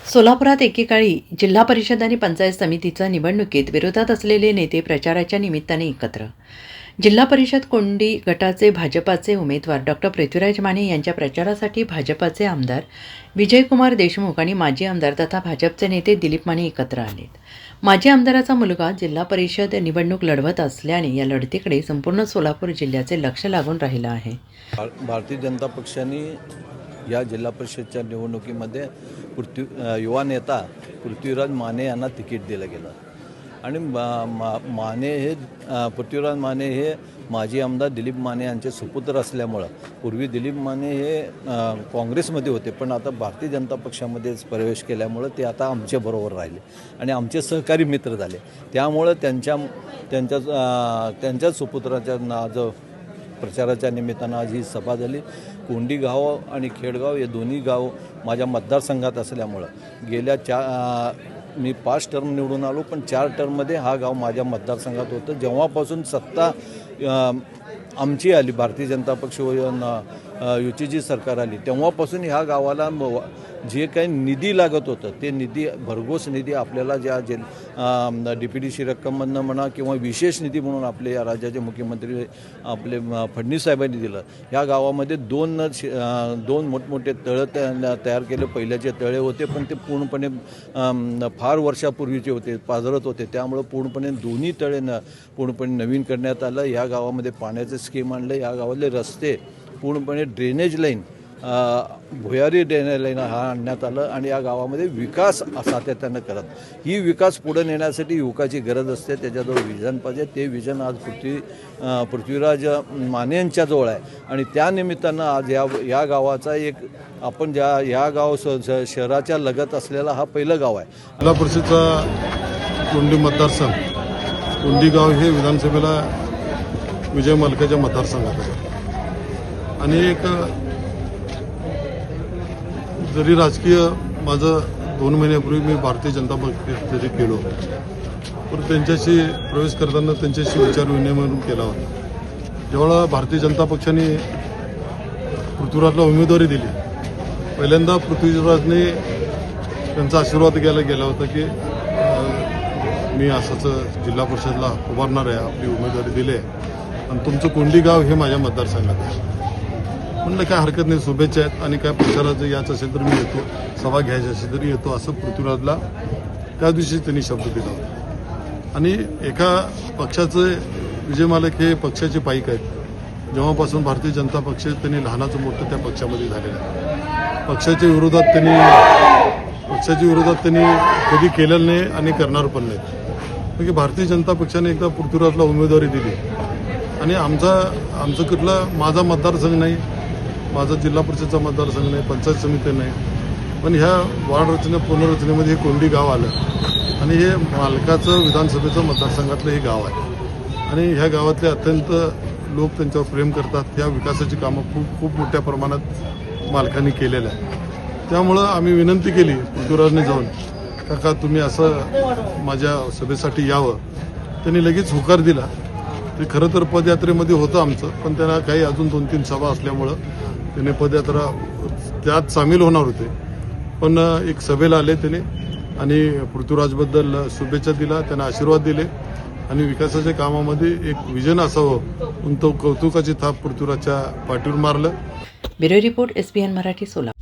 सोलापुरात एकेकाळी जिल्हा परिषद आणि पंचायत समितीच्या निवडणुकीत विरोधात असलेले नेते प्रचाराच्या निमित्ताने एकत्र. जिल्हा परिषद कोंडी गटाचे भाजपाचे उमेदवार डॉक्टर पृथ्वीराज माने यांच्या प्रचारासाठी भाजपाचे आमदार विजयकुमार देशमुख आणि माजी आमदार तथा भाजपचे नेते दिलीप माने एकत्र आलेत. माजी आमदाराचा मुलगा जिल्हा परिषद निवडणूक लढवत असल्याने या लढतीकडे संपूर्ण सोलापूर जिल्ह्याचे लक्ष लागून राहिलं आहे. भारतीय जनता पक्षाने या जिल्हा परिषदच्या निवडणुकीमध्ये युवा नेता पृथ्वीराज माने यांना तिकीट दिलं गेलं आणि पृथ्वीराज माने हे माजी आमदार दिलीप माने यांचे सुपुत्र असल्यामुळं पूर्वी दिलीप माने हे काँग्रेसमध्ये होते, पण आता भारतीय जनता पक्षामध्येच प्रवेश केल्यामुळं ते आता आमच्याबरोबर राहिले आणि आमचे सहकारी मित्र झाले. त्यामुळं त्यांच्या सुपुत्राच्या जो प्रचाराच्या निमित्तानं आज ही सभा झाली. कोंडी गाव आणि खेडगाव हे दोन्ही गाव माझ्या मतदारसंघात असल्यामुळं गेल्या मी 5 टर्म निवडून आलो, पण 4 टर्ममध्ये हा गाव माझ्या मतदारसंघात होतं. जेव्हापासून सत्ता आमची आली, भारतीय जनता पक्ष युतीची सरकार आली, तेव्हापासून ह्या गावाला जे काही निधी लागत होतं ते निधी, भरघोस निधी आपल्याला ज्या DPDC रक्कममधनं म्हणा किंवा विशेष निधी म्हणून आपले या राज्याचे मुख्यमंत्री आपले फडणवीस साहेबांनी दिलं. ह्या गावामध्ये दोन मोठमोठे तळं तयार केले. पहिल्याचे तळे होते पण ते पूर्णपणे फार वर्षापूर्वीचे होते, पाझरत होते, त्यामुळं पूर्णपणे दोन्ही तळे पूर्णपणे नवीन करण्यात आलं. या गावामध्ये पाण्याचं स्कीम आणलं. या गावातले रस्ते पूर्णपणे ड्रेनेज लाईन, भुयारी ड्रेनेज लाईन हा आणण्यात आलं आणि या गावामध्ये विकास सातत्यानं करत. ही विकास पुढे नेण्यासाठी युवकाची गरज असते, त्याच्याजवळ विजन पाहिजे. ते विजन आज पृथ्वीराज माने यांच्याजवळ आहे आणि त्यानिमित्तानं आज या गावाचा एक आपण या गाव शहराच्या लगत असलेला हा पहिलं गाव आहे. जिल्हा परिषदचा कोंडी मतदारसंघ, कोंडी गाव हे विधानसभेला विजय मल्काच्या मतदारसंघात आहे आणि एक जरी राजकीय माझं 2 महिन्यापूर्वी मी भारतीय जनता पक्षात जरी केलो, पण त्यांच्याशी प्रवेश करताना त्यांच्याशी विचारविनिमय केला होता. जेव्हा भारतीय जनता पक्षाने पृथ्वीराजला उमेदवारी दिली, पहिल्यांदा पृथ्वीराजने त्यांचा आशीर्वाद घ्यायला गेला होता की मी असंच जिल्हा परिषदला उभारणार आहे, आपली उमेदवारी दिली आहे आणि तुमचं कोंडी गाव हे माझ्या मतदारसंघात आहे. म्हणलं काय हरकत नाही, शुभेच्छा आहेत आणि काय प्रचाराचं याचं असेल तर मी येतो, सभा घ्यायची असेल तरी येतो, असं पृथ्वीराजला त्या दिवशी त्यांनी शब्द दिला होता. आणि एका पक्षाचं विजय मालक हे पक्षाचे पाईक आहेत. जेव्हापासून भारतीय जनता पक्ष त्यांनी लहानाचं मोठं त्या पक्षामध्ये झालेलं आहे. पक्षाच्या विरोधात त्यांनी कधी केलेलं नाही आणि करणार पण नाही. म्हणजे भारतीय जनता पक्षाने एकदा पृथ्वीराजला उमेदवारी दिली आणि आमचं कुठलं माझा मतदारसंघ नाही, माझा जिल्हा परिषदचा मतदारसंघ नाही, पंचायत समिती नाही, पण ह्या वार्ड पुनर्रचनेमध्ये हे कोंडी गाव आलं आणि हे मालकाचं विधानसभेचं मतदारसंघातलं हे गाव आहे आणि ह्या गावातले अत्यंत लोक त्यांच्यावर प्रेम करतात. ह्या विकासाची कामं खूप मोठ्या प्रमाणात मालकांनी केलेलं आहे. त्यामुळं आम्ही विनंती केली पृथ्वीराजने जाऊन, काका तुम्ही असं माझ्या सभेसाठी यावं. त्यांनी लगेच होकार दिला. ते खरं तर पदयात्रेमध्ये होतं आमचं, पण त्यांना काही अजून 2-3 सभा असल्यामुळं त्याने पदयात्रा त्यात सामील होणार होते, पण एक सभेला आले त्याने आणि पृथ्वीराजबद्दल शुभेच्छा दिला, त्यांना आशीर्वाद दिले आणि विकासाच्या कामामध्ये एक विजन असावं म्हणून तो कौतुकाची थाप पृथ्वीराजच्या पाठीवर मारलं. Bureau report SBN Marathi, Solapur.